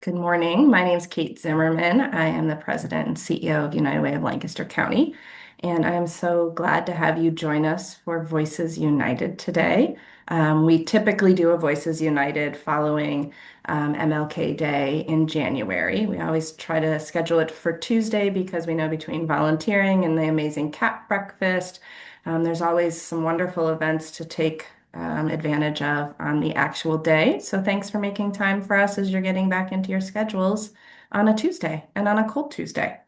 Good morning. My name is Kate Zimmerman. I am the president and CEO of United Way of Lancaster County, and I am so glad to have you join us for Voices United today. We typically do a Voices United following MLK Day in January. We always try to schedule it for Tuesday because we know between volunteering and the amazing cat breakfast, there's always some wonderful events to take advantage of on the actual day. So thanks for making time for us as you're getting back into your schedules on a Tuesday and on a cold Tuesday.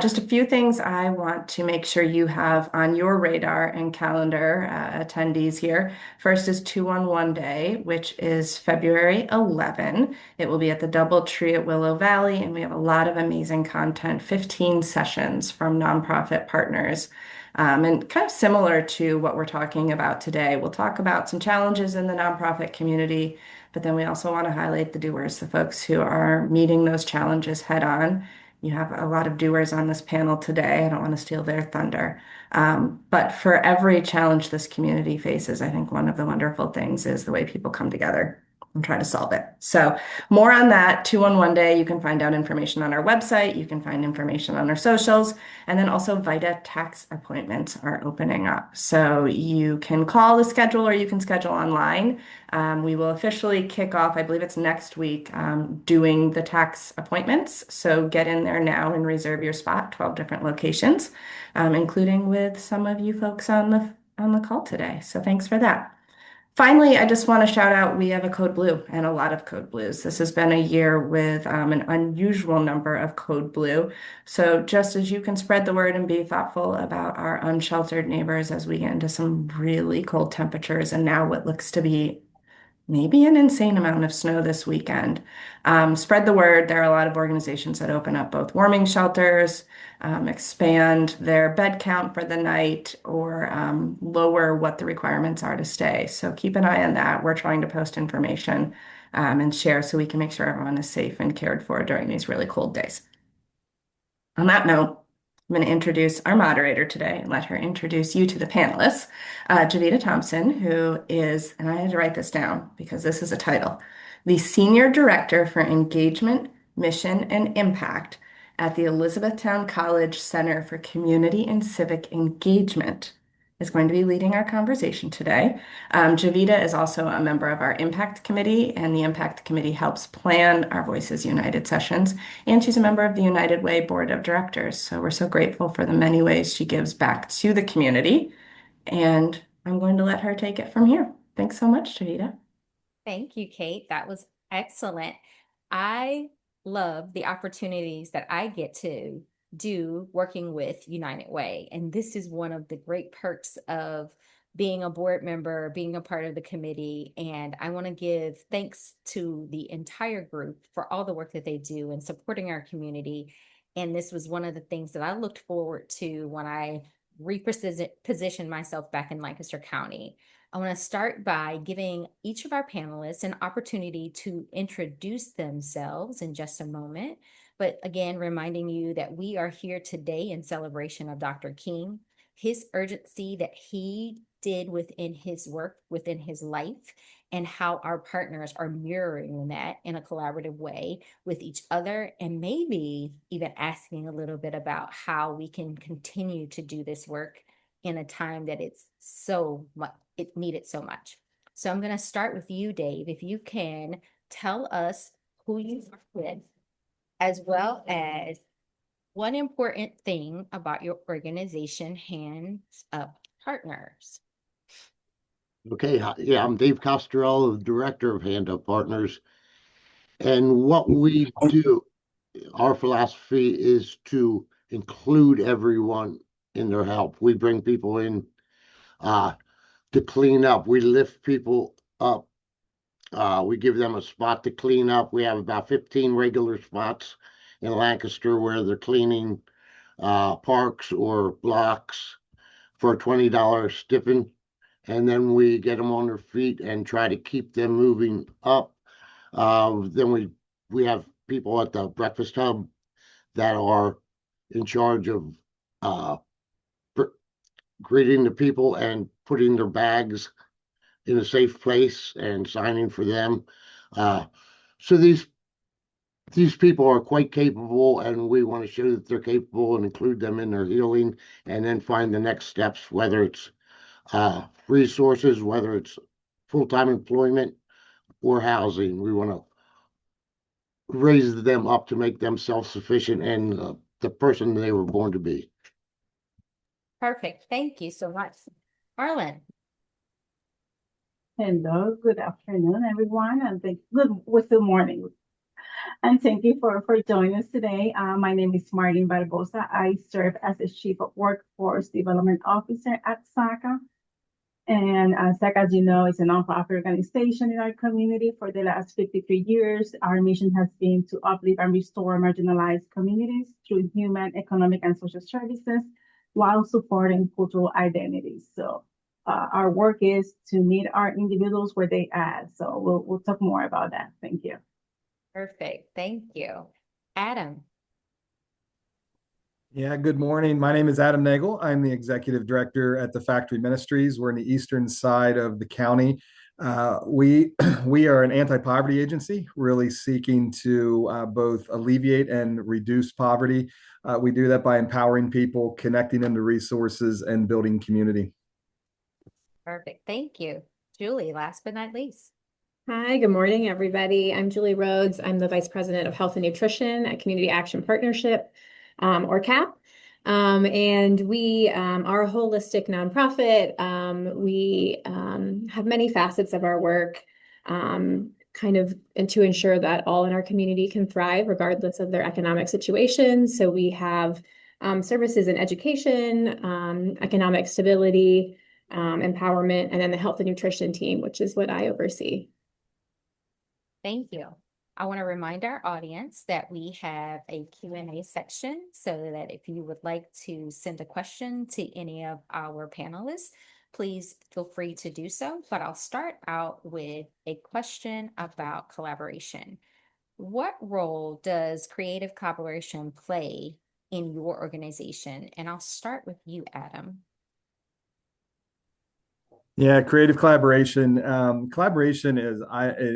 Just a few things I want to make sure you have on your radar and calendar, attendees here. First is 211 Day, which is February 11. It will be at the DoubleTree at Willow Valley, and we have a lot of amazing content, 15 sessions from nonprofit partners. And kind of similar to what we're talking about today, we'll talk about some challenges in the nonprofit community, but then we also want to highlight the doers, the folks who are meeting those challenges head on. You have a lot of doers on this panel today. I don't want to steal their thunder. But for every challenge this community faces, I think one of the wonderful things is the way people come together and try to solve it. So more on that, 211 Day. You can find out information on our website. You can find information on our socials. And then also VITA tax appointments are opening up. So you can call the schedule or you can schedule online. We will officially kick off, I believe it's next week, doing the tax appointments. So get in there now and reserve your spot, 12 different locations, including with some of you folks on the call today. So thanks for that. Finally, I just want to shout out, we have a code blue and a lot of code blues. This has been a year with an unusual number of code blue. So just as you can spread the word and be thoughtful about our unsheltered neighbors as we get into some really cold temperatures and now what looks to be maybe an insane amount of snow this weekend. Spread the word. There are a lot of organizations that open up both warming shelters, expand their bed count for the night, or lower what the requirements are to stay. So keep an eye on that. We're trying to post information and share so we can make sure everyone is safe and cared for during these really cold days. On that note, I'm going to introduce our moderator today and let her introduce you to the panelists. Javita Thompson, who is, and I had to write this down because this is a title, the Senior Director for Engagement, Mission, and Impact at the Elizabethtown College Center for Community and Civic Engagement, is going to be leading our conversation today. Javita is also a member of our Impact Committee, and the Impact Committee helps plan our Voices United sessions. And she's a member of the United Way Board of Directors. So we're so grateful for the many ways she gives back to the community. And I'm going to let her take it from here. Thanks so much, Javita. Thank you, Kate. That was excellent. I love the opportunities that I get to do working with United Way. And this is one of the great perks of being a board member, being a part of the committee. And I want to give thanks to the entire group for all the work that they do in supporting our community. And this was one of the things that I looked forward to when I repositioned myself back in Lancaster County. I want to start by giving each of our panelists an opportunity to introduce themselves in just a moment. But again, reminding you that we are here today in celebration of Dr. King, his urgency that he did within his work, within his life, and how our partners are mirroring that in a collaborative way with each other, and maybe even asking a little bit about how we can continue to do this work in a time that it's so much, it needed so much. So I'm going to start with you, Dave. If you can tell us who you are with, as well as one important thing about your organization, Hands Up Partners. Okay, yeah, I'm Dave Costarella, the director of Hand Up Partners. And what we do, our philosophy is to include everyone in their help. We bring people in to clean up. We lift people up. We give them a spot to clean up. We have about 15 regular spots in Lancaster where they're cleaning parks or blocks for a $20 stipend. And then we get them on their feet and try to keep them moving up. Then we have people at the breakfast hub that are in charge of greeting the people and putting their bags in a safe place and signing for them. So these these people are quite capable, and we want to show that they're capable and include them in their healing, and then find the next steps, whether it's resources, whether it's full-time employment or housing. We want to raise them up to make them self-sufficient and the person they were born to be. Perfect. Thank you so much. Marlyn. Hello, good afternoon, everyone, and good morning. And thank you for joining us today. My name is Marlyn Barbosa. I serve as the Chief of Workforce Development Officer at SACA. And SACA, as you know, is a nonprofit organization in our community. For the last 53 years, our mission has been to uplift and restore marginalized communities through human, economic, and social services while supporting cultural identities. So our work is to meet our individuals where they are. So we'll talk more about that. Thank you. Perfect. Thank you. Adam. Yeah, good morning. My name is Adam Nagle. I'm the executive director at the Factory Ministries. We're in the eastern side of the county. We we are an anti-poverty agency, really seeking to both alleviate and reduce poverty. We do that by empowering people, connecting them to resources, and building community. Perfect. Thank you. Julie, last but not least. Hi, good morning, everybody. I'm Julie Rhoads. I'm the Vice President of Health and Nutrition at Community Action Partnership, or CAP. And we are a holistic nonprofit. We have many facets of our work, kind of and to ensure that all in our community can thrive regardless of their economic situation. So we have services in education, economic stability, empowerment, and then the health and nutrition team, which is what I oversee. Thank you. I want to remind our audience that we have a Q&A section so that if you would like to send a question to any of our panelists, please feel free to do so. But I'll start out with a question about collaboration. What role does creative collaboration play in your organization? And I'll start with you, Adam. Yeah, creative collaboration. Collaboration is,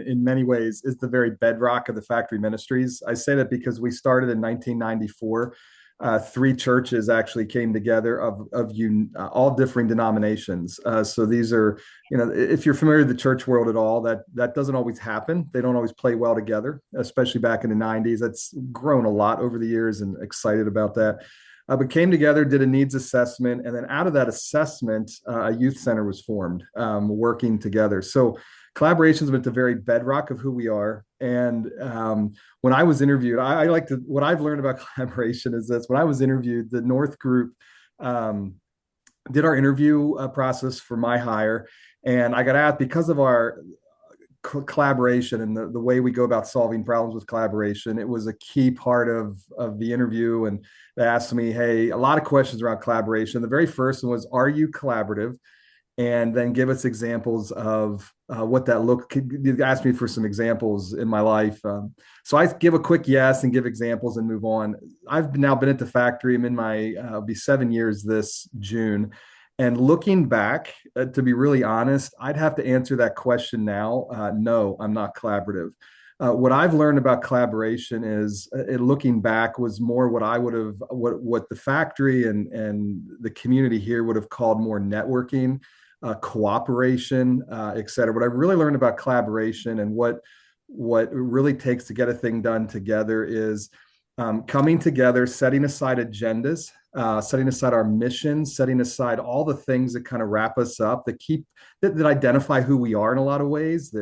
in many ways, is the very bedrock of the Factory Ministries. I say that because we started in 1994. Three churches actually came together of all differing denominations. So these are, if you're familiar with the church world at all, that doesn't always happen. They don't always play well together, especially back in the 90s. That's grown a lot over the years, and excited about that. But came together, did a needs assessment, and then out of that assessment, a youth center was formed, working together. So collaboration has been at the very bedrock of who we are. And when I was interviewed, I like to, what I've learned about collaboration is this. When I was interviewed, the North Group did our interview process for my hire. And I got asked, because of our collaboration and the way we go about solving problems with collaboration, it was a key part of the interview. And they asked me, hey, a lot of questions around collaboration. The very first one was, are you collaborative? And then give us examples of what that looked. You asked me for some examples in my life. So I give a quick yes and give examples and move on. I've now been at the factory. I'm in my, I'll be 7 years this June. And looking back, to be really honest, I'd have to answer that question now. No, I'm not collaborative. What I've learned about collaboration is, looking back, was more what I would have, what the factory and the community here would have called more networking, cooperation, et cetera. What I've really learned about collaboration and what it really takes to get a thing done together is coming together, setting aside agendas, setting aside our mission, setting aside all the things that kind of wrap us up, that identify who we are in a lot of ways,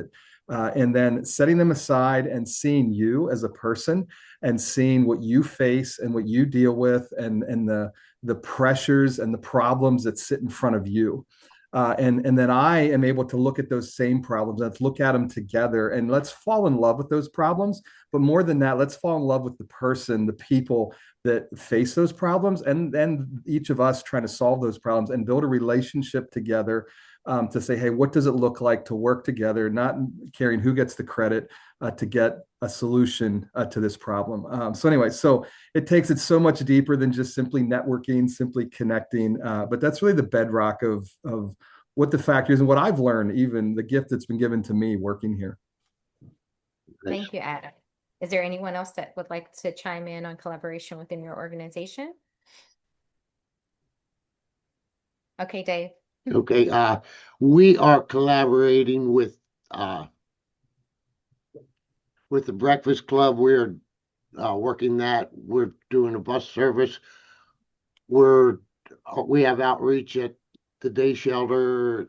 and then setting them aside and seeing you as a person and seeing what you face and what you deal with, and the pressures and the problems that sit in front of you. And then I am able to look at those same problems. Let's look at them together and let's fall in love with those problems. But more than that, let's fall in love with the person, the people that face those problems, and then each of us trying to solve those problems and build a relationship together, to say, hey, what does it look like to work together, not caring who gets the credit, to get a solution to this problem. So anyway, so it takes it so much deeper than just simply networking, simply connecting. But that's really the bedrock of what the factory is and what I've learned, even the gift that's been given to me working here. Thank you, Adam. Is there anyone else that would like to chime in on collaboration within your organization? Okay, Dave. Okay, we are collaborating with the Breakfast Club. We're working that. We're doing a bus service. We have outreach at the day shelter.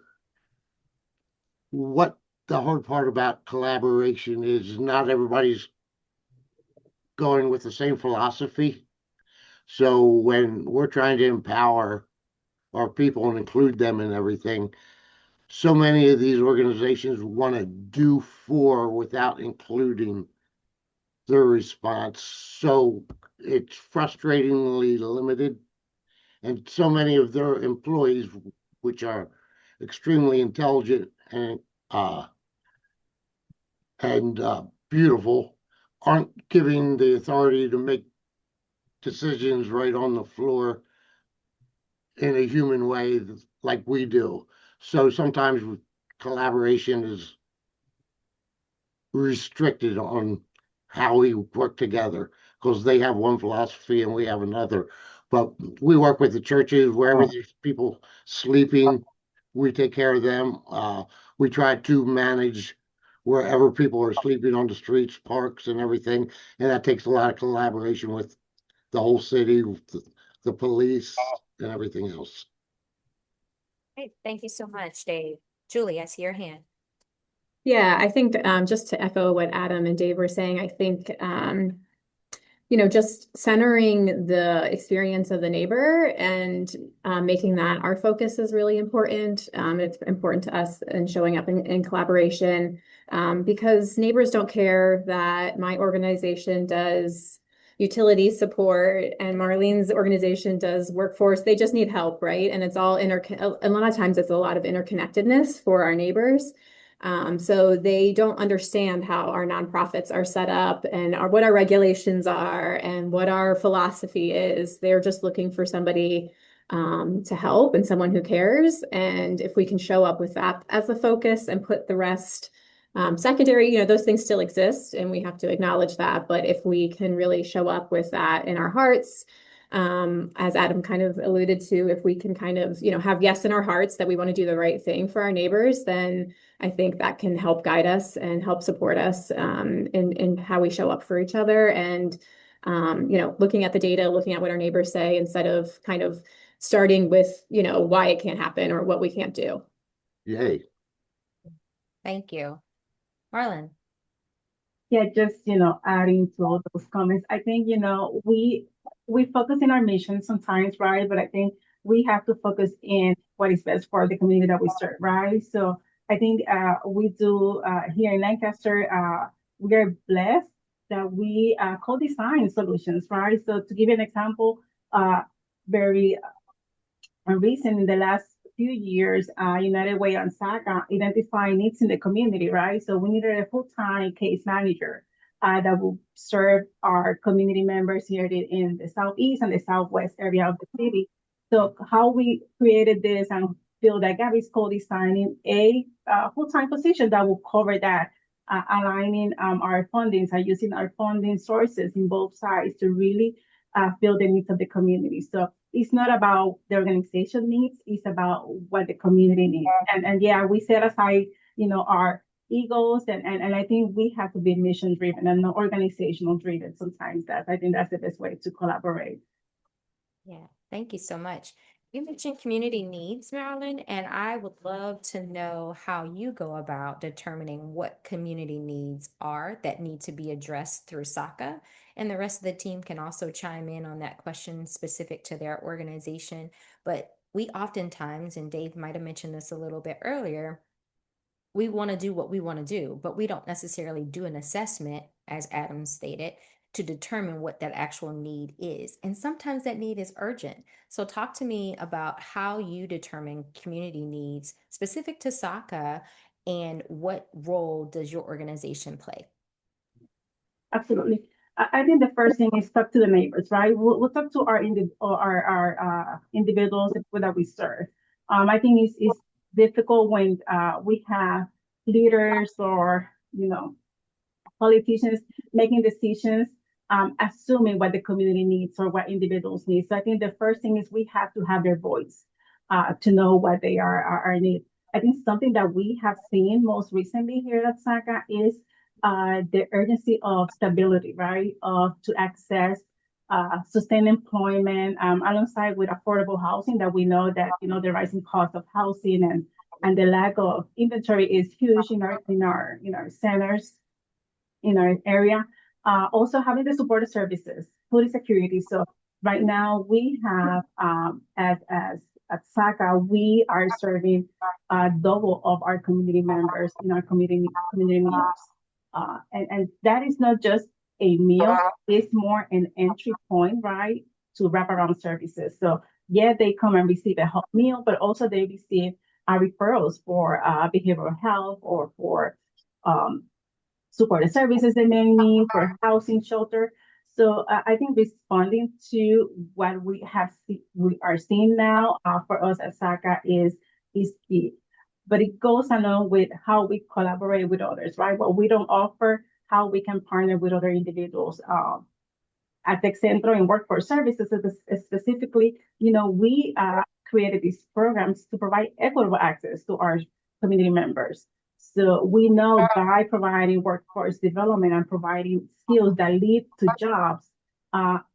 What the hard part about collaboration is not everybody's going with the same philosophy. So when we're trying to empower our people and include them in everything, so many of these organizations want to do for without including their response. So it's frustratingly limited. And so many of their employees, which are extremely intelligent uh, and beautiful, aren't giving the authority to make decisions right on the floor in a human way like we do. So sometimes collaboration is restricted on how we work together because they have one philosophy and we have another. But we work with the churches wherever there's people sleeping, we take care of them. We try to manage wherever people are sleeping on the streets, parks, and everything. And that takes a lot of collaboration with the whole city, the police, and everything else. Great. Thank you so much, Dave. Julie, I see your hand. Yeah, I think just to echo what Adam and Dave were saying, I think just centering the experience of the neighbor and making that our focus is really important. It's important to us and showing up in collaboration because neighbors don't care that my organization does utility support and Marlyn's organization does workforce. They just need help, right? And it's all a lot of times it's a lot of interconnectedness for our neighbors. So they don't understand how our nonprofits are set up and what our regulations are and what our philosophy is. They're just looking for somebody to help and someone who cares. And if we can show up with that as the focus and put the rest secondary, those things still exist and we have to acknowledge that. But if we can really show up with that in our hearts, as Adam kind of alluded to, if we can kind of, have yes in our hearts that we want to do the right thing for our neighbors, then I think that can help guide us and help support us in how we show up for each other. And, looking at the data, looking at what our neighbors say, instead of kind of starting with, why it can't happen or what we can't do. Yay. Thank you. Marlyn. Yeah, just, adding to all those comments, I think, we focus in our mission sometimes, right? But I think we have to focus in what is best for the community that we serve, right? So I think we do here in Lancaster, we are blessed that we co-design solutions, right? So to give you an example, very recent in the last few years, United Way and SACA identifying needs in the community, right? So we needed a full-time case manager that will serve our community members here in the southeast and the southwest area of the city. So how we created this and filled that gap is co-designing a full-time position that will cover that, aligning our fundings and using our funding sources in both sides to really fill the needs of the community. So it's not about the organization needs, it's about what the community needs. And yeah, we set aside, our egos and I think we have to be mission driven and not organizational driven sometimes. I think that's the best way to collaborate. Yeah, thank you so much. You mentioned community needs, Marlyn, and I would love to know how you go about determining what community needs are that need to be addressed through SACA. And the rest of the team can also chime in on that question specific to their organization. But we oftentimes, and Dave might have mentioned this a little bit earlier, we want to do what we want to do, but we don't necessarily do an assessment, as Adam stated, to determine what that actual need is. And sometimes that need is urgent. So talk to me about how you determine community needs specific to SACA and what role does your organization play? Absolutely. I think the first thing is talk to the neighbors, right? We'll talk to our individuals that we serve. I think it's difficult when we have leaders or, politicians making decisions, assuming what the community needs or what individuals need. So I think the first thing is we have to have their voice to know what they are needs. I think something that we have seen most recently here at SACA is the urgency of stability, right? Of to access sustained employment alongside with affordable housing that we know that the rising cost of housing and the lack of inventory is huge in our centers in our area. Also having the supportive services, food security. So right now we have as at SACA, we are serving double of our community members in our community meals. And that is not just a meal, it's more an entry point, right, to wraparound services. So yeah, they come and receive a hot meal, but also they receive referrals for behavioral health or for supportive services they may need, for housing, shelter. So I think responding to what we are seeing now for us at SACA is key. But it goes along with how we collaborate with others, right? What we don't offer, how we can partner with other individuals. At the Centro in Workforce Services, specifically, we created these programs to provide equitable access to our community members. So we know by providing workforce development and providing skills that lead to jobs,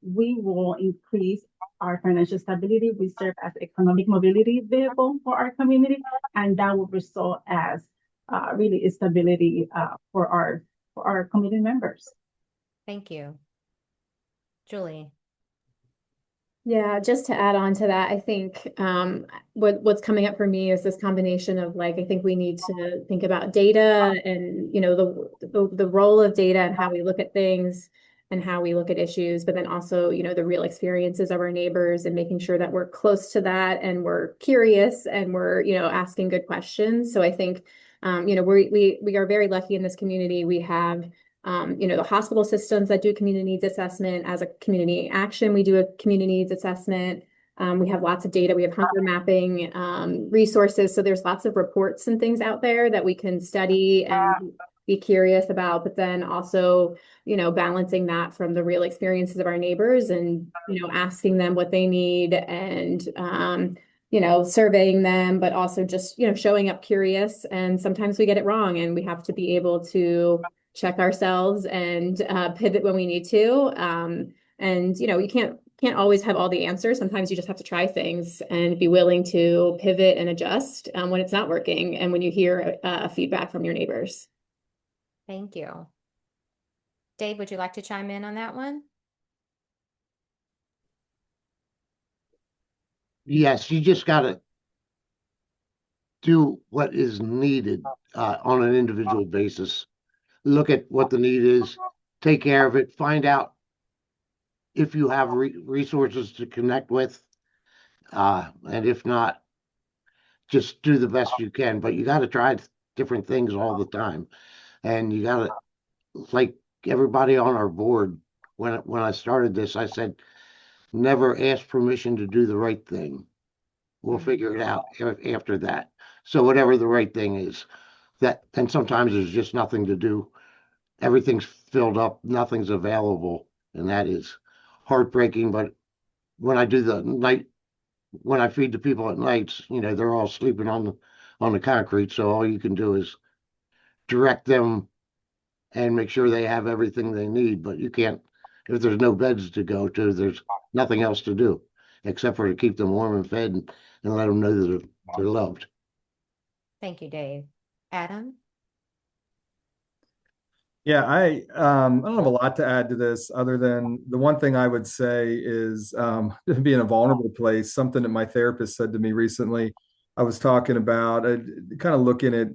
we will increase our financial stability. We serve as economic mobility vehicle for our community, and that will result as really stability for our community members. Thank you. Julie. Yeah, just to add on to that, I think what's coming up for me is this combination of I think we need to think about data and the role of data and how we look at things and how we look at issues, but then also the real experiences of our neighbors and making sure that we're close to that and we're curious and we're asking good questions. So I think we are very lucky in this community. We have the hospital systems that do community needs assessment. As a community action, we do a community needs assessment. We have lots of data. We have hunger mapping resources. So there's lots of reports and things out there that we can study and be curious about, but then also, balancing that from the real experiences of our neighbors and, asking them what they need and, surveying them, but also just, showing up curious. And sometimes we get it wrong and we have to be able to check ourselves and pivot when we need to. And you can't always have all the answers. Sometimes you just have to try things and be willing to pivot and adjust when it's not working and when you hear feedback from your neighbors. Thank you. Dave, would you like to chime in on that one? Yes, you just got to do what is needed on an individual basis. Look at what the need is, take care of it, find out if you have resources to connect with, and if not, just do the best you can. But you got to try different things all the time, and you got to, like everybody on our board, when I started this, I said, never ask permission to do the right thing. We'll figure it out after that. So whatever the right thing is, and sometimes there's just nothing to do. Everything's filled up, nothing's available, and that is heartbreaking. But when I do when I feed the people at nights, they're all sleeping on the concrete. So all you can do is direct them and make sure they have everything they need. But you can't, if there's no beds to go to, there's nothing else to do except for to keep them warm and fed and let them know that they're loved. Thank you, Dave. Adam? Yeah, I don't have a lot to add to this other than the one thing I would say is being in a vulnerable place, something that my therapist said to me recently. I was talking about kind of looking at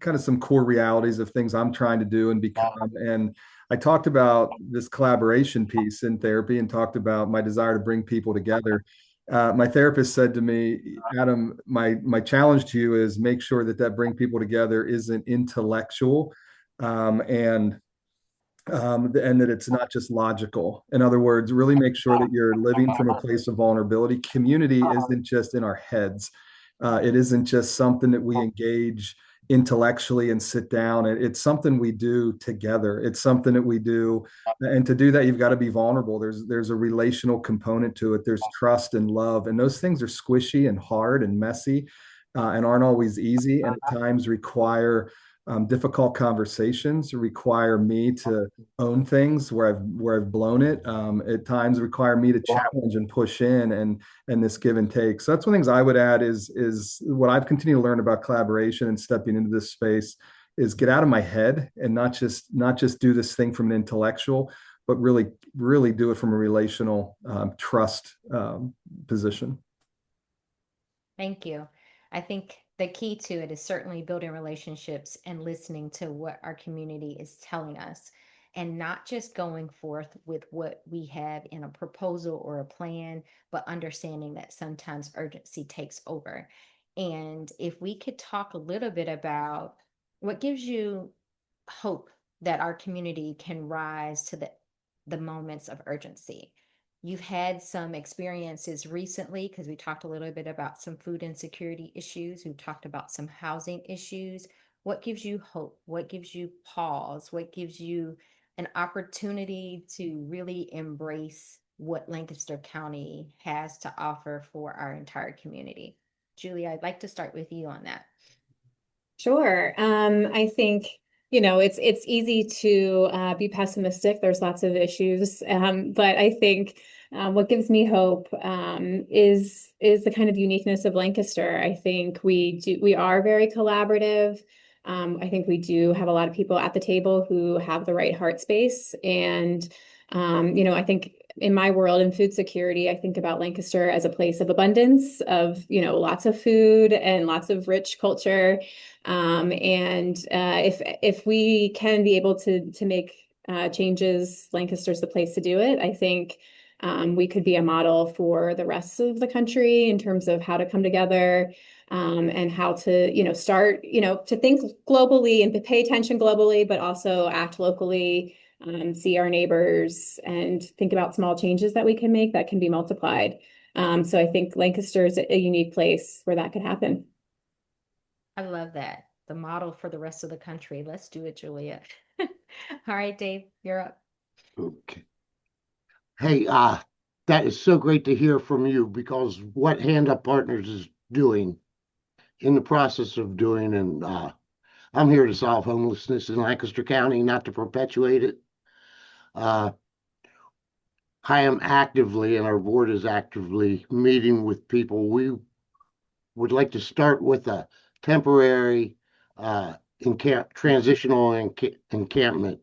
kind of some core realities of things I'm trying to do and become. And I talked about this collaboration piece in therapy and talked about my desire to bring people together. My therapist said to me, Adam, my challenge to you is make sure that bring people together isn't intellectual and that it's not just logical. In other words, really make sure that you're living from a place of vulnerability. Community isn't just in our heads. It isn't just something that we engage intellectually and sit down. It's something we do together. It's something that we do. And to do that, you've got to be vulnerable. There's a relational component to it. There's trust and love. And those things are squishy and hard and messy, and aren't always easy, and at times require difficult conversations, require me to own things where I've blown it. At times require me to challenge and push in, and this give and take. So that's one of the things I would add is what I've continued to learn about collaboration and stepping into this space is get out of my head and not just do this thing from an intellectual, but really do it from a relational trust position. Thank you. I think the key to it is certainly building relationships and listening to what our community is telling us, and not just going forth with what we have in a proposal or a plan, but understanding that sometimes urgency takes over. And if we could talk a little bit about what gives you hope that our community can rise to the moments of urgency. You've had some experiences recently because we talked a little bit about some food insecurity issues. We talked about some housing issues. What gives you hope? What gives you pause? What gives you an opportunity to really embrace what Lancaster County has to offer for our entire community? Julie, I'd like to start with you on that. Sure. I think, it's easy to be pessimistic. There's lots of issues. But I think what gives me hope is the kind of uniqueness of Lancaster. I think we are very collaborative. I think we do have a lot of people at the table who have the right heart space. And, I think in my world in food security, I think about Lancaster as a place of abundance of, lots of food and lots of rich culture. And if we can be able to make changes, Lancaster's the place to do it. I think we could be a model for the rest of the country in terms of how to come together, and how to, start, to think globally and to pay attention globally, but also act locally, see our neighbors and think about small changes that we can make that can be multiplied. So I think Lancaster is a unique place where that could happen. I love that. The model for the rest of the country. Let's do it, Julia. All right, Dave, you're up. Okay. Hey, that is so great to hear from you, because what Hand Up Partners is doing, in the process of doing, and I'm here to solve homelessness in Lancaster County, not to perpetuate it. I am actively, and our board is actively meeting with people. We would like to start with a temporary transitional encampment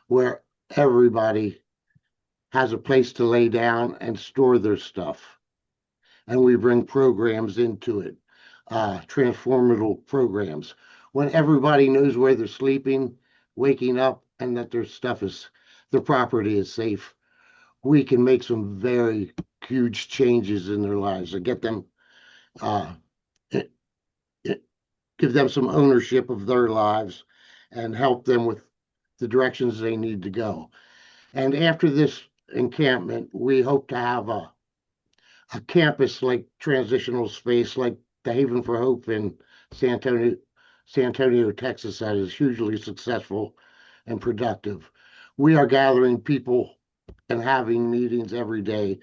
where everybody has a place to lay down and store their stuff. And we bring programs into it, transformative programs. When everybody knows where they're sleeping, waking up, and that their property is safe, we can make some very huge changes in their lives and get them, give them some ownership of their lives and help them with the directions they need to go. And after this encampment, we hope to have a campus like transitional space like the Haven for Hope in San Antonio, Texas, that is hugely successful and productive. We are gathering people and having meetings every day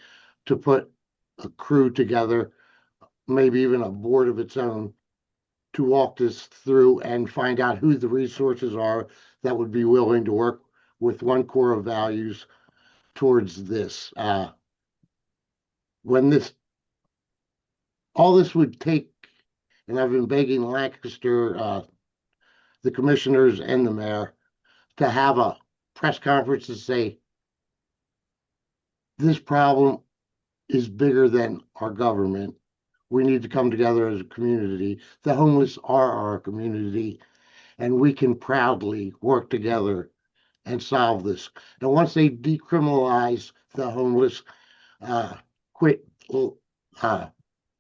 to put a crew together, maybe even a board of its own, to walk this through and find out who the resources are that would be willing to work with one core of values towards this. When all this would take, and I've been begging Lancaster, the commissioners and the mayor, to have a press conference to say, this problem is bigger than our government. We need to come together as a community. The homeless are our community, and we can proudly work together and solve this. And once they decriminalize the homeless, quit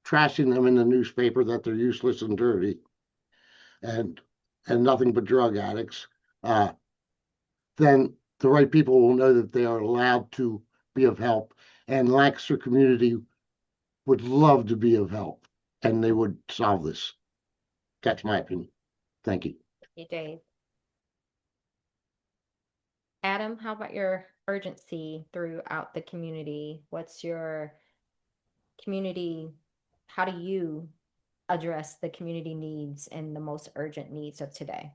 trashing them in the newspaper that they're useless and dirty and nothing but drug addicts, then the right people will know that they are allowed to be of help. And Lancaster community would love to be of help, and they would solve this. That's my opinion. Thank you. Thank you, Dave. Adam, how about your urgency throughout the community? What's your community? How do you address the community needs and the most urgent needs of today?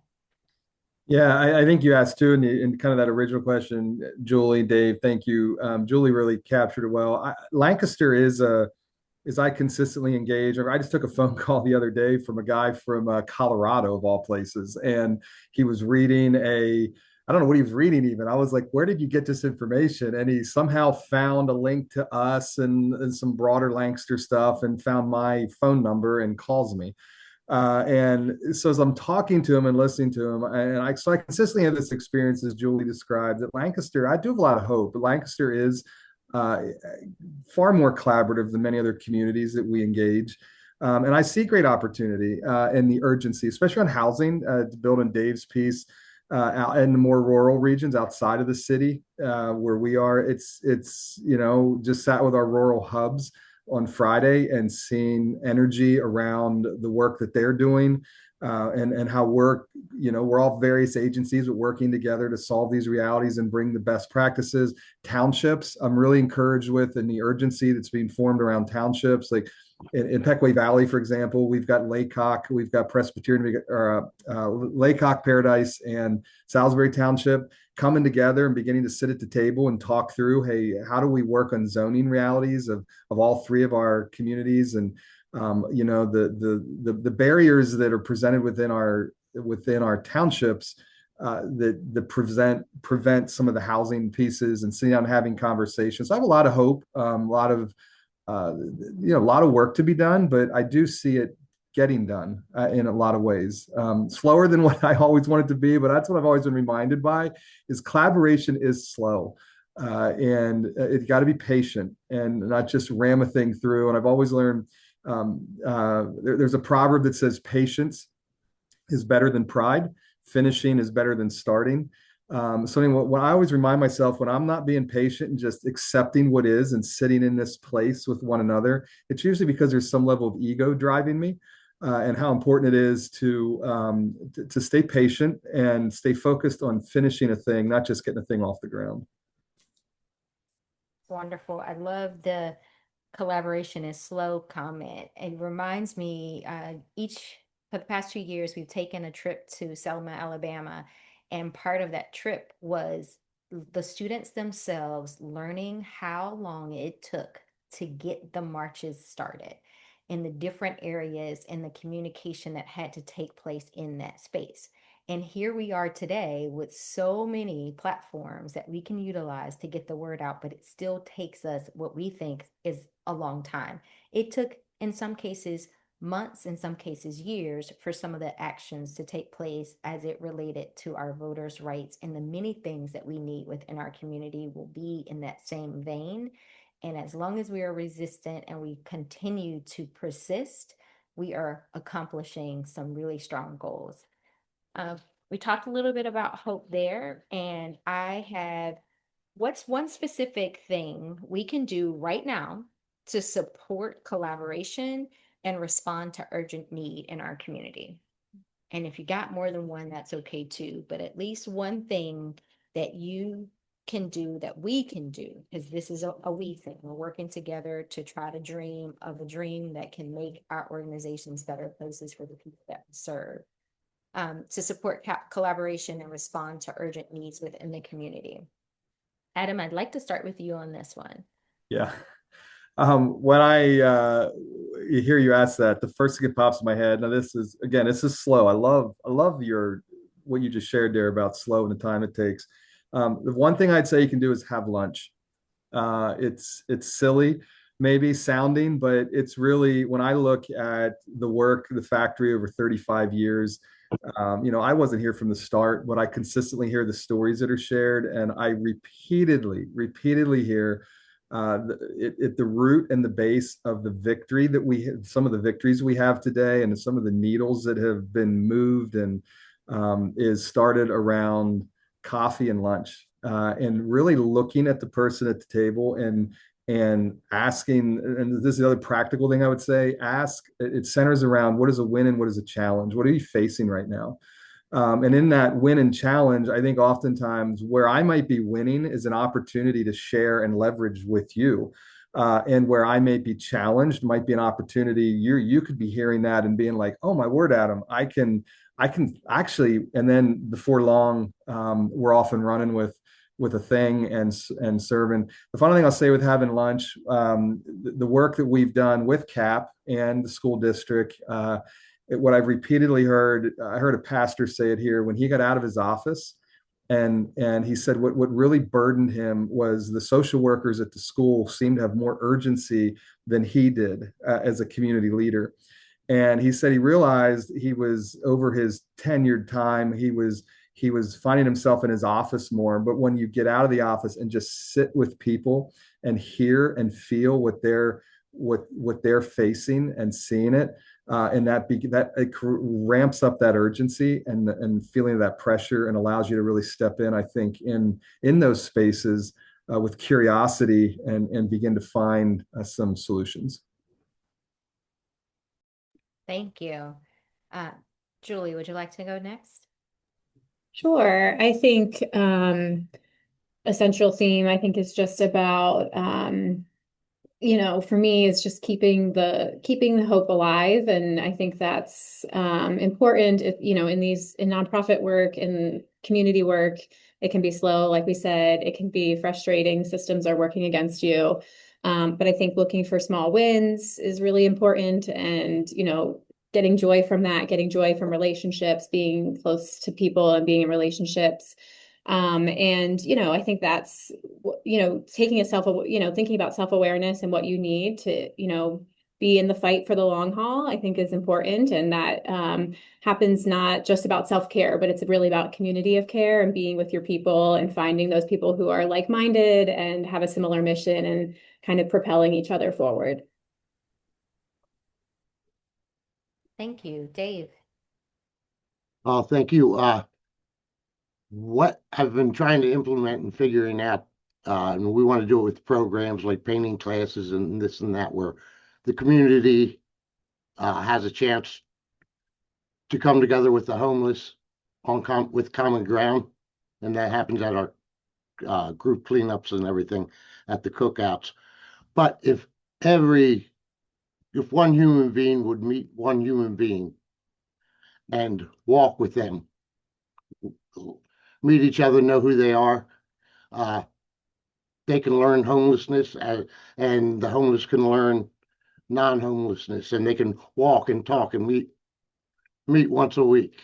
Yeah, I think you asked too, in kind of that original question, Julie, Dave, thank you. Julie really captured it well. Lancaster is I consistently engage. I just took a phone call the other day from a guy from Colorado, of all places, and he was reading I don't know what he was reading even. I was like, where did you get this information? And he somehow found a link to us and some broader Lancaster stuff and found my phone number and calls me. And so as I'm talking to him and listening to him, so I consistently have this experience, as Julie described, that Lancaster, I do have a lot of hope, but Lancaster is uh, far more collaborative than many other communities that we engage. And I see great opportunity in the urgency, especially on housing, to build on Dave's piece out in the more rural regions outside of the city where we are. It's just sat with our rural hubs on Friday and seeing energy around the work that they're doing and how we're all various agencies but working together to solve these realities and bring the best practices. Townships, I'm really encouraged with, and the urgency that's being formed around townships. Like in Pequay Valley, for example, we've got Laycock, we've got Presbyterian, Laycock Paradise, and Salisbury Township coming together and beginning to sit at the table and talk through, hey, how do we work on zoning realities of all three of our communities, and the barriers that are presented within our townships that prevent some of the housing pieces, and sitting down and having conversations. So I have a lot of hope, a lot of work to be done, but I do see it getting done in a lot of ways. Slower than what I always wanted to be, but that's what I've always been reminded by, is collaboration is slow. And it's got to be patient and not just ram a thing through. And I've always learned there's a proverb that says patience is better than pride. Finishing is better than starting. So anyway, what I always remind myself, when I'm not being patient and just accepting what is and sitting in this place with one another, it's usually because there's some level of ego driving me, and how important it is to stay patient and stay focused on finishing a thing, not just getting a thing off the ground. Wonderful. I love the collaboration is slow comment. It reminds me, for the past 2 years, we've taken a trip to Selma, Alabama, and part of that trip was the students themselves learning how long it took to get the marches started in the different areas and the communication that had to take place in that space. And here we are today with so many platforms that we can utilize to get the word out, but it still takes us what we think is a long time. It took, in some cases, months, in some cases, years, for some of the actions to take place as it related to our voters' rights. And the many things that we need within our community will be in that same vein. And as long as we are resistant and we continue to persist, we are accomplishing some really strong goals. We talked a little bit about hope there, and what's one specific thing we can do right now to support collaboration and respond to urgent need in our community? And if you got more than one, that's okay too, but at least one thing that you can do, that we can do, because this is a we thing. We're working together to try to dream of a dream that can make our organizations better places for the people that we serve. To support collaboration and respond to urgent needs within the community. Adam, I'd like to start with you on this one. Yeah. When I hear you ask that, the first thing that pops in my head, now this is slow. I love what you just shared there about slow and the time it takes. The one thing I'd say you can do is have lunch. It's silly, maybe sounding, but it's really, when I look at the work, the factory over 35 years, I wasn't here from the start, but I consistently hear the stories that are shared, and I repeatedly hear at the root and the base of the victory that some of the victories we have today, and some of the needles that have been moved, and is started around coffee and lunch, and really looking at the person at the table and and asking, and this is the other practical thing I would say, it centers around what is a win and what is a challenge? What are you facing right now? And in that win and challenge, I think oftentimes where I might be winning is an opportunity to share and leverage with you. And where I may be challenged might be an opportunity. You could be hearing that and being like, "Oh my word, Adam, I can actually." And then before long, we're off and running with a thing and serving. The final thing I'll say with having lunch, the work that we've done with CAP and the school district. What I've repeatedly heard, I heard a pastor say it here when he got out of his office, and he said what really burdened him was the social workers at the school seemed to have more urgency than he did as a community leader. And he said he realized he was over his tenured time, he was finding himself in his office more. But when you get out of the office and just sit with people and hear and feel what they're facing and seeing it, and that it ramps up that urgency and feeling of that pressure and allows you to really step in, I think, in those spaces with curiosity and begin to find some solutions. Thank you. Julie, would you like to go next? Sure. I think a central theme, I think, is just about for me, it's just keeping the hope alive. And I think that's important if, in nonprofit work and community work, it can be slow. Like we said, it can be frustrating. Systems are working against you. But I think looking for small wins is really important. And, getting joy from that, getting joy from relationships, being close to people and being in relationships. I think that's, thinking about self-awareness and what you need to, be in the fight for the long haul, I think is important. And that happens not just about self-care, but it's really about community of care and being with your people and finding those people who are like-minded and have a similar mission and kind of propelling each other forward. Thank you. Dave. Thank you. What I've been trying to implement and figuring out, and we want to do it with programs like painting classes and this and that, where the community has a chance to come together with the homeless with common ground, and that happens at our group cleanups and everything at the cookouts. But if one human being would meet one human being and walk with them, meet each other, know who they are, they can learn homelessness, and the homeless can learn non-homelessness, and they can walk and talk and meet once a week.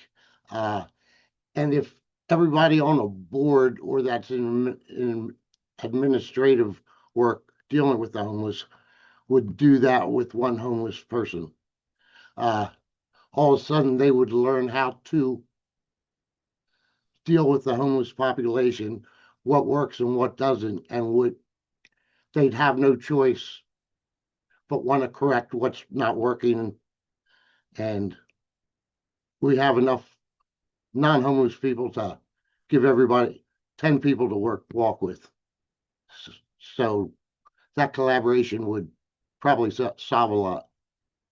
And if everybody on a board or that's in administrative work dealing with the homeless would do that with one homeless person, all of a sudden they would learn how to deal with the homeless population, what works and what doesn't, and they'd have no choice but want to correct what's not working. And we have enough non-homeless people to give everybody 10 people to walk with. So that collaboration would probably solve a lot.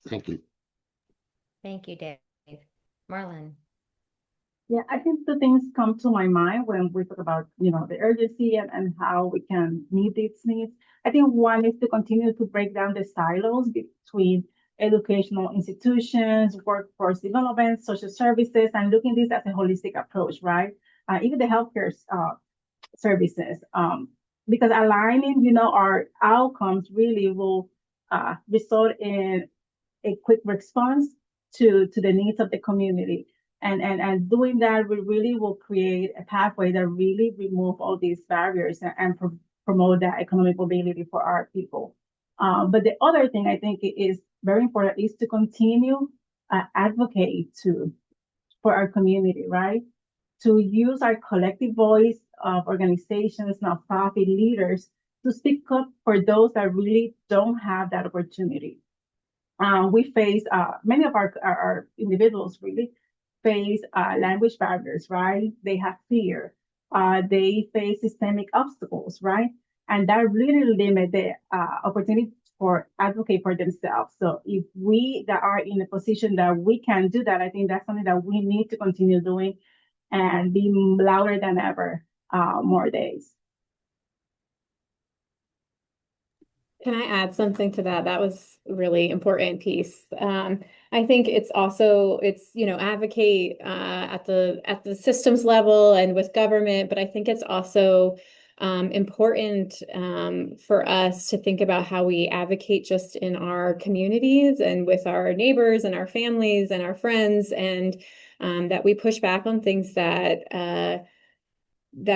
Thank you. Thank you, Dave. Marlyn. Yeah, I think the things come to my mind when we talk about, the urgency and how we can meet these needs. I think one is to continue to break down the silos between educational institutions, workforce development, social services, and looking at this as a holistic approach, right? Even the healthcare services, because aligning, our outcomes really will result in a quick response to the needs of the community. And doing that, we really will create a pathway that really remove all these barriers and promote that economic mobility for our people. But the other thing I think is very important is to continue advocate for our community, right? To use our collective voice of organizations, nonprofit leaders to speak up for those that really don't have that opportunity. We face many of our individuals really face language barriers, right? They have fear. They face systemic obstacles, right? And that really limit the opportunity for advocate for themselves. So if we that are in a position that we can do that, I think that's something that we need to continue doing and be louder than ever more days. Can I add something to that? That was a really important piece. I think it's also advocate at the systems level and with government, but I think it's also important for us to think about how we advocate just in our communities and with our neighbors and our families and our friends, and that we push back on things that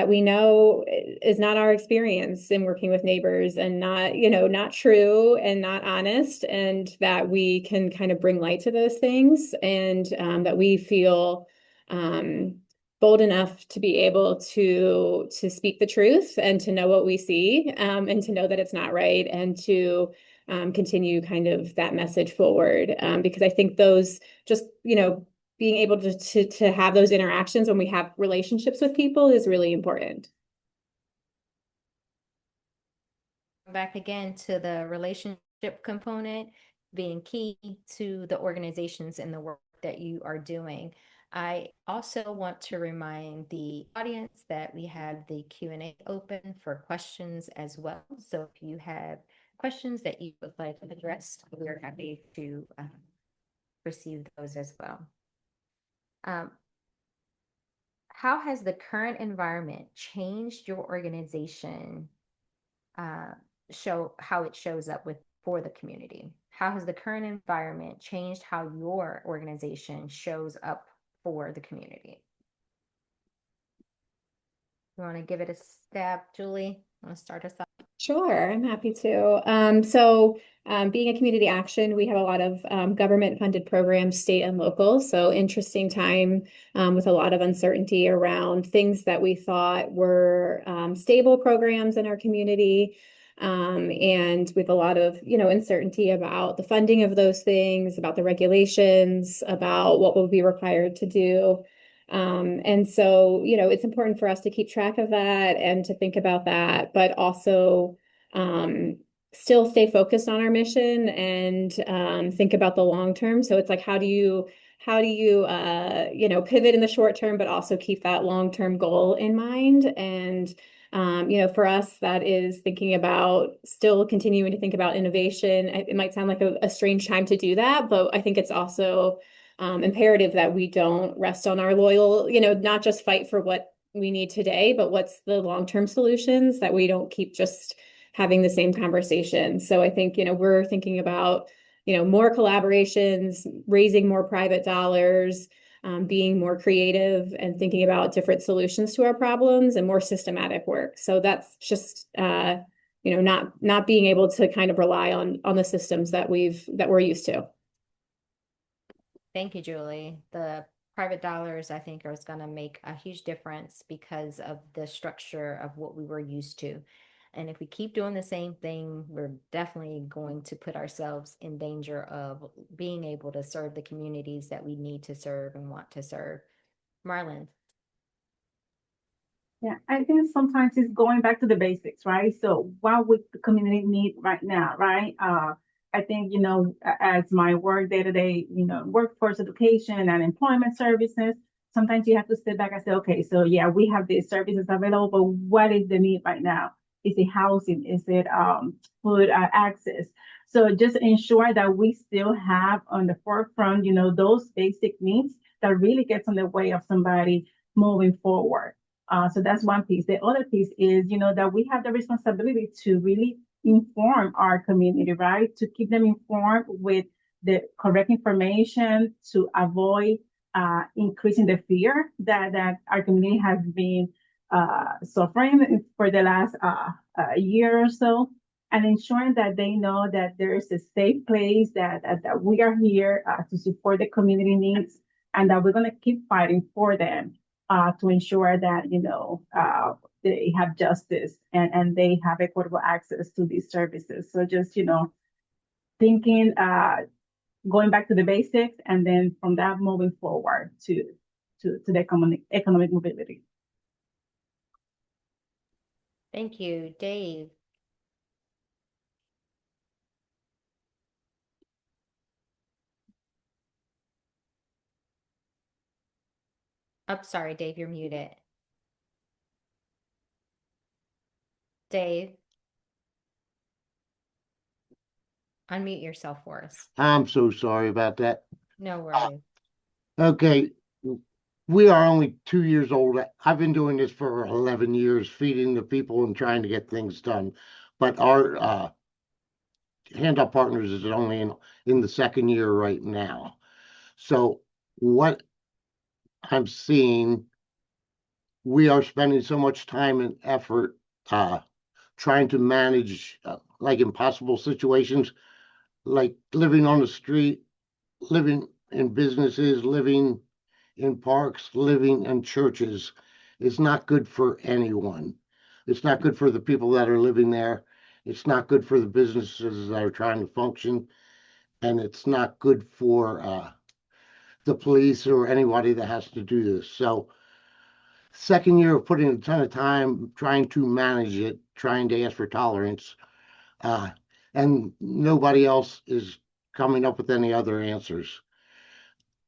we know is not our experience in working with neighbors, and not true and not honest, and that we can kind of bring light to those things, and that we feel bold enough to be able to speak the truth and to know what we see, and to know that it's not right, and to continue kind of that message forward, because I think those just being able to have those interactions when we have relationships with people is really important. Back again to the relationship component being key to the organizations and the work that you are doing. I also want to remind the audience that we have the Q&A open for questions as well. So if you have questions that you would like addressed, we're happy to receive those as well. How has the current environment changed your organization, how it shows up for the community? How has the current environment changed how your organization shows up for the community? You want to give it a stab, Julie? Want to start us off? Sure, I'm happy to. So being a community action, we have a lot of government-funded programs, state and local. So interesting time with a lot of uncertainty around things that we thought were stable programs in our community. And with a lot of, uncertainty about the funding of those things, about the regulations, about what will be required to do. And so, it's important for us to keep track of that and to think about that, but also still stay focused on our mission and think about the long term. So it's like, how do you pivot in the short term, but also keep that long-term goal in mind? And for us, that is thinking about still continuing to think about innovation. It might sound like a strange time to do that, but I think it's also imperative that we don't rest on our loyal, not just fight for what we need today, but what's the long-term solutions, that we don't keep just having the same conversation. So I think, we're thinking about, more collaborations, raising more private dollars, being more creative and thinking about different solutions to our problems and more systematic work. So that's just, not being able to kind of rely on the systems that we're used to. Thank you, Julie. The private dollars, I think, is going to make a huge difference because of the structure of what we were used to. And if we keep doing the same thing, we're definitely going to put ourselves in danger of being able to serve the communities that we need to serve and want to serve. Marlyn. Yeah, I think sometimes it's going back to the basics, right? So what would the community need right now, right? I think, as my work day-to-day, workforce education and employment services, sometimes you have to step back and say, okay, so yeah, we have these services available, but what is the need right now? Is it housing? Is it food access? So just ensure that we still have on the forefront, those basic needs that really gets in the way of somebody moving forward. So that's one piece. The other piece is, that we have the responsibility to really inform our community, right? To keep them informed with the correct information to avoid increasing the fear that our community has been suffering for the last year or so, and ensuring that they know that there is a safe place, that we are here to support the community needs, and that we're going to keep fighting for them to ensure that, they have justice and they have equitable access to these services. So just, thinking, going back to the basics, and then from that moving forward to the economic mobility. Thank you, Dave. Oh, sorry, Dave, you're muted. Dave, unmute yourself for us. I'm so sorry about that. No worries. Okay, we are only 2 years old. I've been doing this for 11 years, feeding the people and trying to get things done. But our Hand Up Partners is only in the second year right now. So what I'm seeing, we are spending so much time and effort trying to manage like impossible situations, like living on the street, living in businesses, living in parks, living in churches. Is not good for anyone. It's not good for the people that are living there. It's not good for the businesses that are trying to function. And it's not good for the police or anybody that has to do this. So, second year of putting a ton of time trying to manage it, trying to ask for tolerance, uh, and nobody else is coming up with any other answers.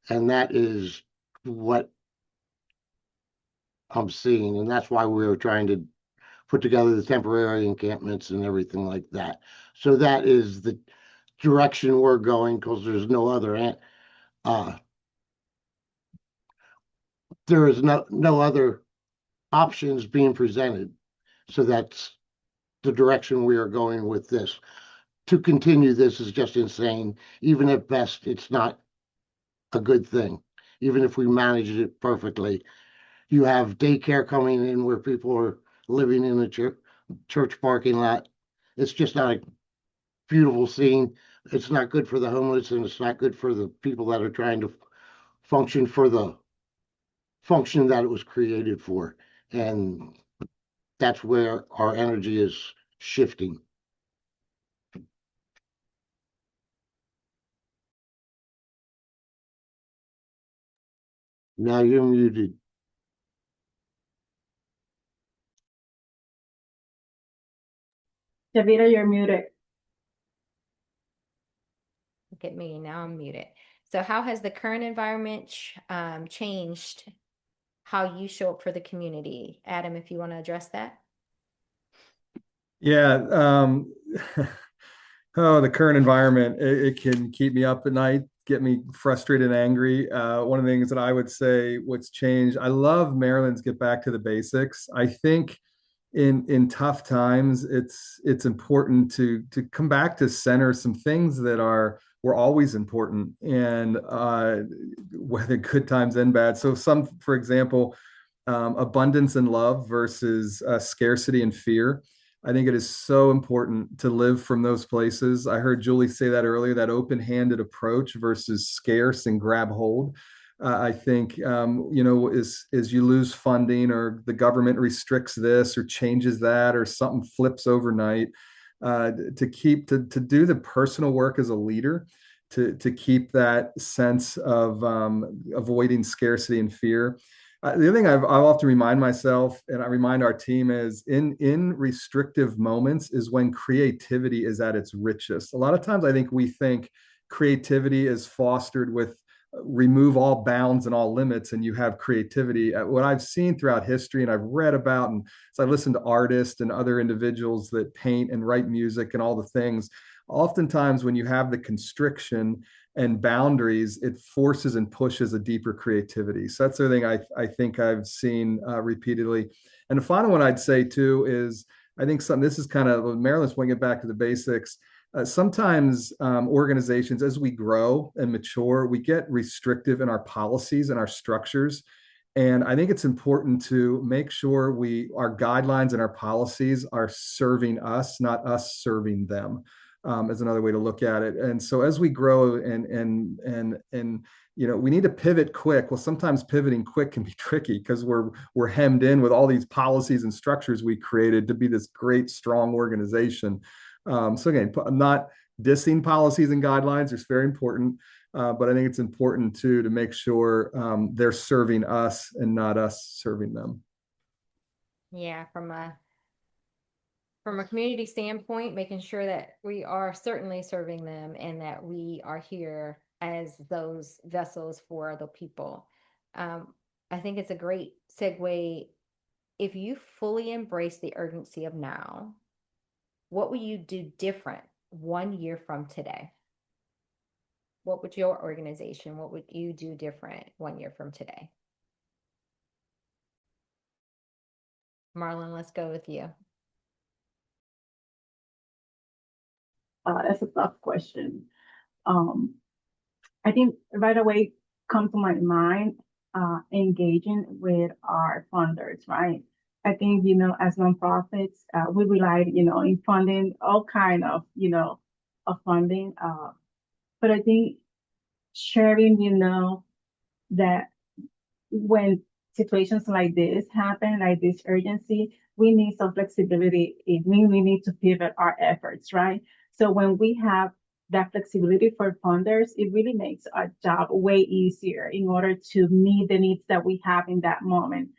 And that is what I'm seeing. And that's why we were trying to put together the temporary encampments and everything like that. So that is the direction we're going because there's no other uh, there is no other options being presented. So that's the direction we are going with this. To continue this is just insane. Even at best, it's not a good thing. Even if we manage it perfectly, you have daycare coming in where people are living in a church parking lot. It's just not a beautiful scene. It's not good for the homeless, and it's not good for the people that are trying to function for the function that it was created for. And that's where our energy is shifting. Now you're muted. Javita, you're muted. Look at me, now I'm muted. So how has the current environment changed how you show up for the community? Adam, if you want to address that. Yeah. Oh, the current environment, it can keep me up at night, get me frustrated and angry. One of the things that I would say what's changed, I love Maryland's get back to the basics. I think in tough times, it's important to come back to center some things that were always important, and whether good times and bad. So some, for example, abundance and love versus scarcity and fear. I think it is so important to live from those places. I heard Julie say that earlier, that open-handed approach versus scarce and grab hold. I think as you lose funding or the government restricts this or changes that or something flips overnight, to do the personal work as a leader, to keep that sense of avoiding scarcity and fear. The other thing I've often remind myself and I remind our team is in restrictive moments is when creativity is at its richest. A lot of times I think we think creativity is fostered with remove all bounds and all limits and you have creativity. What I've seen throughout history and I've read about, and as I listen to artists and other individuals that paint and write music and all the things, oftentimes when you have the constriction and boundaries, it forces and pushes a deeper creativity. So that's the thing I think I've seen repeatedly. And the final one I'd say too is I think this is kind of Maryland's bringing it back to the basics. Sometimes organizations, as we grow and mature, we get restrictive in our policies and our structures. And I think it's important to make sure our guidelines and our policies are serving us, not us serving them, is another way to look at it. And so as we grow and we need to pivot quick. Well, sometimes pivoting quick can be tricky because we're hemmed in with all these policies and structures we created to be this great, strong organization. So again, I'm not dissing policies and guidelines. It's very important. But I think it's important too to make sure they're serving us and not us serving them. Yeah, from a community standpoint, making sure that we are certainly serving them and that we are here as those vessels for the people. I think it's a great segue. If you fully embrace the urgency of now, what will you do different 1 year from today? What would your organization, what would you do different 1 year from today? Marlyn, let's go with you. That's a tough question. I think right away come to my mind engaging with our funders, right? I think, as nonprofits, we rely, in funding all kind of, of funding. But I think sharing, that when situations like this happen, like this urgency, we need some flexibility. It means we need to pivot our efforts, right? So when we have that flexibility for funders, it really makes our job way easier in order to meet the needs that we have in that moment.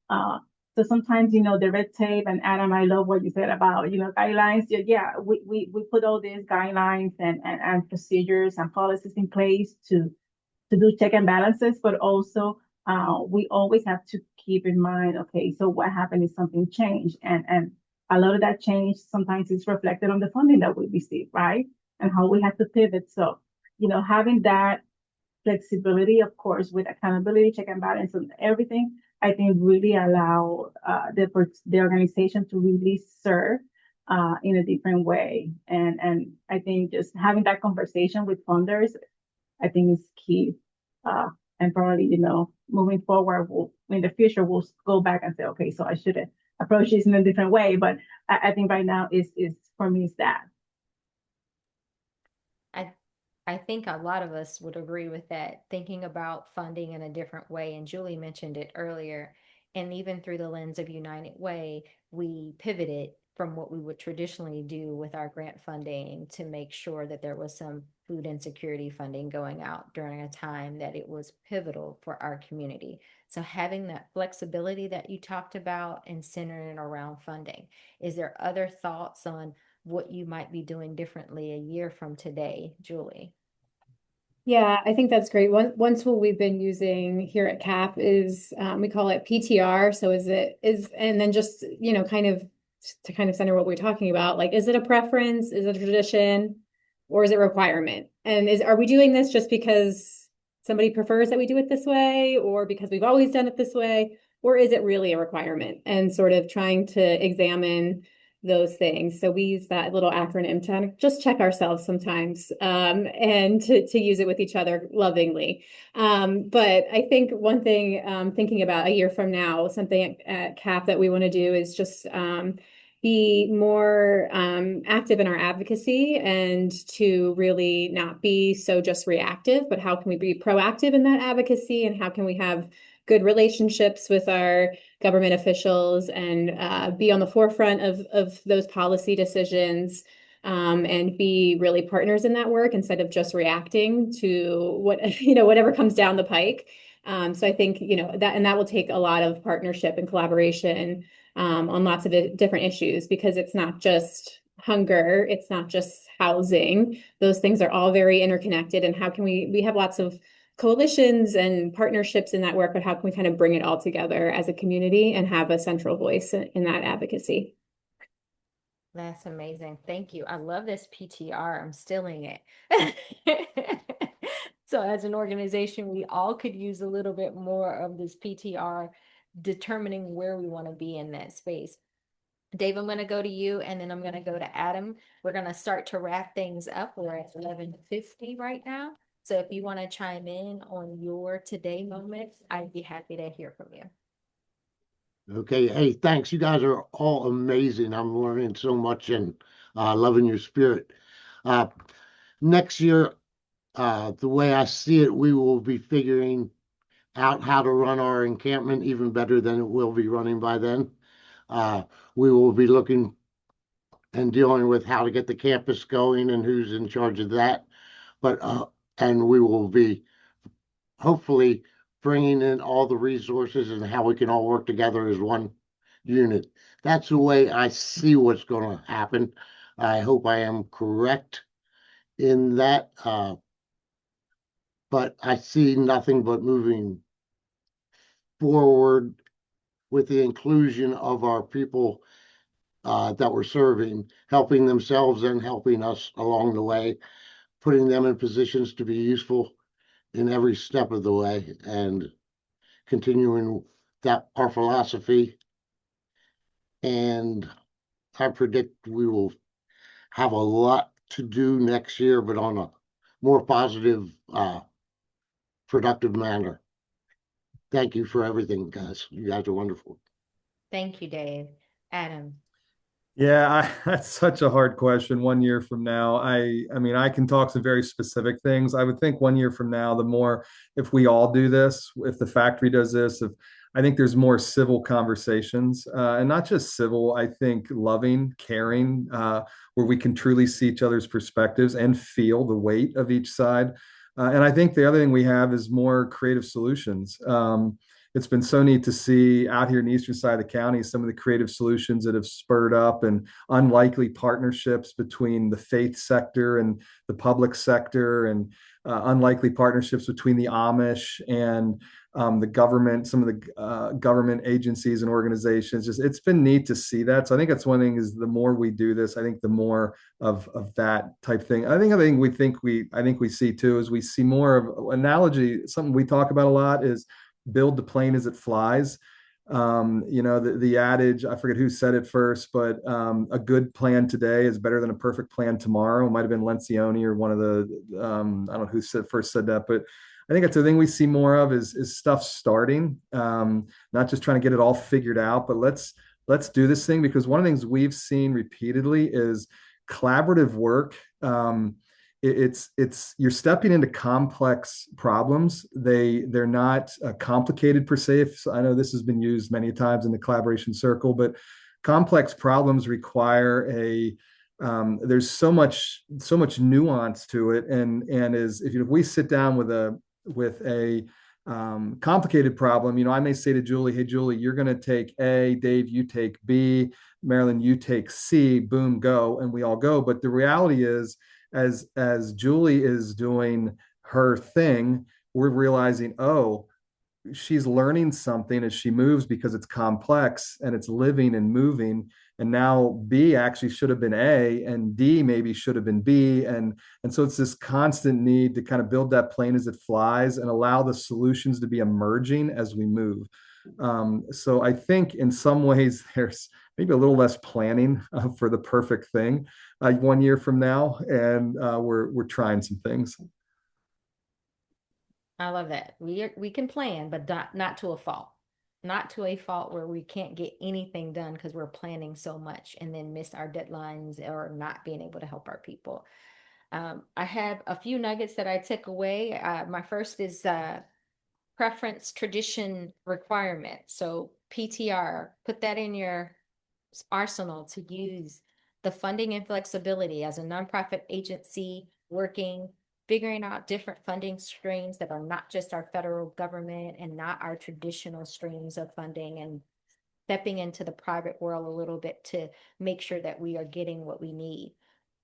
Uh, so sometimes, the red tape, and Adam, I love what you said about, guidelines. Yeah, we put all these guidelines and procedures and policies in place to do check and balances, but also we always have to keep in mind, okay, so what happened is something changed, and a lot of that change sometimes is reflected on the funding that we receive, right? And how we have to pivot. So, having that flexibility, of course, with accountability, check and balance, and everything, I think really allow the organization to really serve in a different way. And I think just having that conversation with funders, I think is key. Uh, and probably, moving forward, in the future, we'll go back and say, okay, so I should have approached this in a different way. But I think right now is for me is that. I think a lot of us would agree with that, thinking about funding in a different way. And Julie mentioned it earlier. And even through the lens of United Way, we pivoted from what we would traditionally do with our grant funding to make sure that there was some food insecurity funding going out during a time that it was pivotal for our community. So having that flexibility that you talked about and centering around funding. Is there other thoughts on what you might be doing differently a year from today, Julie? Yeah, I think that's great. One tool we've been using here at CAP is we call it PTR. So and then just, kind of to kind of center what we're talking about, like, is it a preference? Is it a tradition? Or is it a requirement? And are we doing this just because somebody prefers that we do it this way, or because we've always done it this way? Or is it really a requirement? And sort of trying to examine those things. So we use that little acronym to just check ourselves sometimes, and to use it with each other lovingly. But I think one thing, thinking about a year from now, something at CAP that we want to do is just be more active in our advocacy, and to really not be so just reactive, but how can we be proactive in that advocacy, and how can we have good relationships with our government officials, and be on the forefront of those policy decisions, and be really partners in that work instead of just reacting to whatever comes down the pike. So I think, that will take a lot of partnership and collaboration on lots of different issues, because it's not just hunger, it's not just housing. Those things are all very interconnected. And how can we have lots of coalitions and partnerships in that work, but how can we kind of bring it all together as a community and have a central voice in that advocacy? That's amazing. Thank you. I love this PTR. I'm stealing it. So as an organization, we all could use a little bit more of this PTR, determining where we want to be in that space. Dave, I'm going to go to you, and then I'm going to go to Adam. We're going to start to wrap things up. We're at 11:50 right now. So if you want to chime in on your today moments, I'd be happy to hear from you. Okay. Hey, thanks. You guys are all amazing. I'm learning so much and loving your spirit. Uh, Next year, the way I see it, we will be figuring out how to run our encampment even better than it will be running by then. Uh, we will be looking and dealing with how to get the campus going and who's in charge of that. But and we will be hopefully bringing in all the resources and how we can all work together as one unit. That's the way I see what's going to happen. I hope I am correct in that, but I see nothing but moving forward with the inclusion of our people that we're serving, helping themselves and helping us along the way, putting them in positions to be useful in every step of the way, and continuing that our philosophy. And I predict we will have a lot to do next year, but on a more positive, productive manner. Thank you for everything, guys. You guys are wonderful. Thank you, Dave. Adam. Yeah, that's such a hard question. 1 year from now, I mean, I can talk some very specific things. I would think 1 year from now, the more, if we all do this, if the factory does this, if I think there's more civil conversations, and not just civil, I think loving, caring, where we can truly see each other's perspectives and feel the weight of each side. And I think the other thing we have is more creative solutions. It's been so neat to see out here in the eastern side of the county some of the creative solutions that have spurred up, and unlikely partnerships between the faith sector and the public sector, and unlikely partnerships between the Amish and the government, some of the government agencies and organizations. Just, it's been neat to see that. So I think that's one thing, is the more we do this, I think the more of that type thing. I think we see too, is we see more of analogy. Something we talk about a lot is build the plane as it flies. The adage, I forget who said it first, but a good plan today is better than a perfect plan tomorrow. It might have been Lencioni or one of the, I don't know who first said that, but I think it's the thing we see more of is stuff starting, not just trying to get it all figured out, but let's do this thing, because one of the things we've seen repeatedly is collaborative work. It's you're stepping into complex problems. They're not complicated per se. I know this has been used many times in the collaboration circle, but complex problems require there's so much nuance to it, and if we sit down with a complicated problem, I may say to Julie, "Hey, Julie, you're going to take A, Dave, you take B, Marlyn, you take C, boom, go," and we all go. But the reality is, as Julie is doing her thing, we're realizing, oh, she's learning something as she moves, because it's complex and it's living and moving. And now B actually should have been A, and D maybe should have been B. And so it's this constant need to kind of build that plane as it flies and allow the solutions to be emerging as we move. So I think in some ways there's maybe a little less planning for the perfect thing 1 year from now, and we're trying some things. I love that. We can plan, but not to a fault. Not to a fault where we can't get anything done because we're planning so much and then miss our deadlines or not being able to help our people. I have a few nuggets that I took away. My first is preference, tradition, requirement. So PTR, put that in your arsenal to use the funding and flexibility as a nonprofit agency working, figuring out different funding streams that are not just our federal government and not our traditional streams of funding, and stepping into the private world a little bit to make sure that we are getting what we need.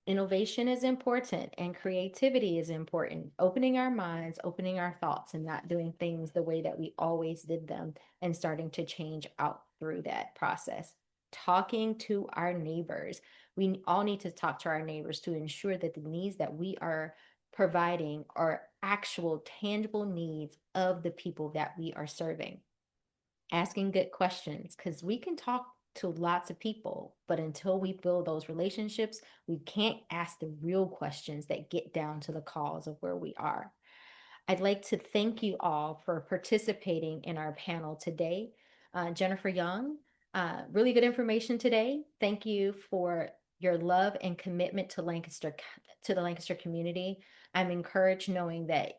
Innovation is important and creativity is important. Opening our minds, opening our thoughts, and not doing things the way that we always did them, and starting to change out through that process. Talking to our neighbors. We all need to talk to our neighbors to ensure that the needs that we are providing are actual, tangible needs of the people that we are serving. Asking good questions, because we can talk to lots of people, but until we build those relationships, we can't ask the real questions that get down to the cause of where we are. I'd like to thank you all for participating in our panel today. Jennifer Young, really good information today. Thank you for your love and commitment to the Lancaster community. I'm encouraged knowing that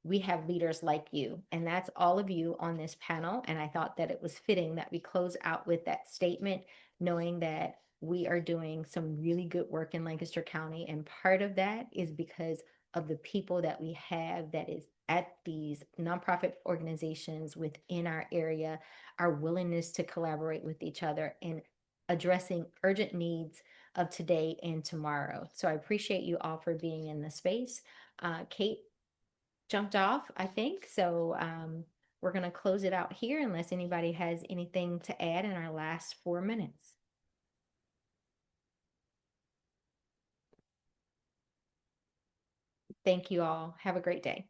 we have leaders like you, and that's all of you on this panel. And I thought that it was fitting that we close out with that statement, knowing that we are doing some really good work in Lancaster County. And part of that is because of the people that we have that is at these nonprofit organizations within our area, our willingness to collaborate with each other and addressing urgent needs of today and tomorrow. So I appreciate you all for being in the space. Kate jumped off, I think. So we're going to close it out here unless anybody has anything to add in our last 4 minutes. Thank you all. Have a great day.